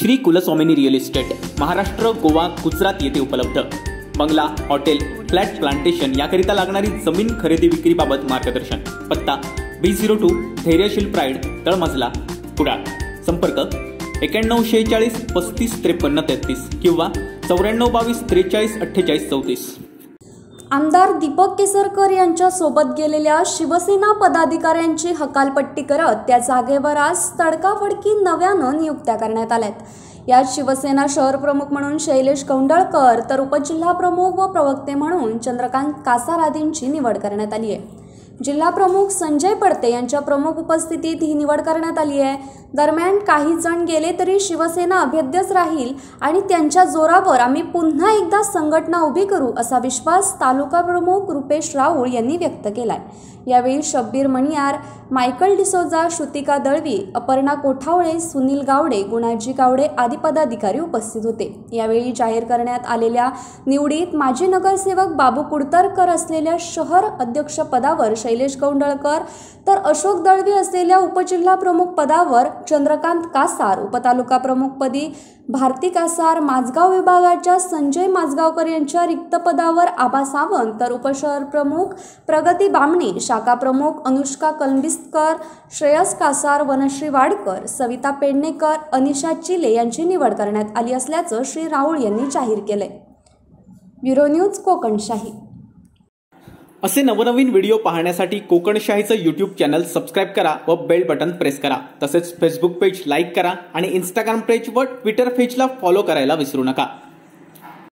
Shri कुलस्वामिनी real estate Maharashtra, Goa, Gujarat येथे उपलब्ध। बंगला, हॉटेल, फ्लॅट, प्लांटेशन याकरिता लागणारी जमीन खरेदी विक्रीबाबत मार्गदर्शन। पत्ता B02 धैर्यशील प्राईड, तळमजला, कुडाळ। संपर्क 9146 35 53 33 किंवा 9422 43 48 34। आमदार दीपक केसरकर यांच्या सोबत गेलेल्या शिवसेना पदाधिकाऱ्यांची हकालपट्टी करत त्या जागेवर आज तडकाफडकी नव्यानं नियुक्त्या करण्यात आल्यात। यात शिवसेना शहर प्रमुख म्हणून शैलेश कौंडळकर तर उपजिल्हा प्रमुख व प्रवक्ते म्हणून चंद्रकांत कासार आदींची निवड करण्यात आली आहे। जिल्हा प्रमुख संजय पडते यांच्या प्रमुख उपस्थितीत ही निवड करण्यात आली आहे। दरम्यान काही जण गेले तरी शिवसेना अभेद्यच राहील आणि त्यांच्या जोरावर आम्ही पुन्हा एकदा संघटना उभी करू असा विश्वास तालुका प्रमुख रुपेश राऊळ यांनी व्यक्त केलाय। यावेळी शब्बीर मणियार, मायकल डिसोजा, श्रुतिका दळवी, अपर्णा कोठावळे, सुनील गावडे, गुणाजी गावडे आदी पदाधिकारी उपस्थित होते। यावेळी जाहीर करण्यात आलेल्या निवडीत माजी नगरसेवक बाबू कुडतरकर असलेल्या शहर अध्यक्ष पदावर शैलेश कौंडळकर तर अशोक दळवी असलेल्या उपजिल्हा प्रमुख पदावर चंद्रकांत कासार, उपतालुका प्रमुखपदी भारती कासार, माझगाव विभागाच्या संजय माझगावकर यांच्या रिक्त पदावर आबा सावंत तर उपशहर प्रमुख प्रगती बामणी, शाखा प्रमुख अनुष्का कलंबिस्कर, श्रेयस कासार, वनश्री वाडकर, सविता पेडणेकर, अनिशा चिले यांची निवड करण्यात आली असल्याचं श्री राऊळ यांनी जाहीर केलंय। Bureau news Kokanshahi. असे नवनवीन व्हिडिओ पाहण्यासाठी कोकणशाहीचं यूट्यूब चॅनल सबस्क्राइब करा व बेल बटन प्रेस करा। तसेच फेसबुक पेज लाईक करा आणि इंस्टाग्राम पेज व ट्विटर पेजला फॉलो करायला विसरू नका।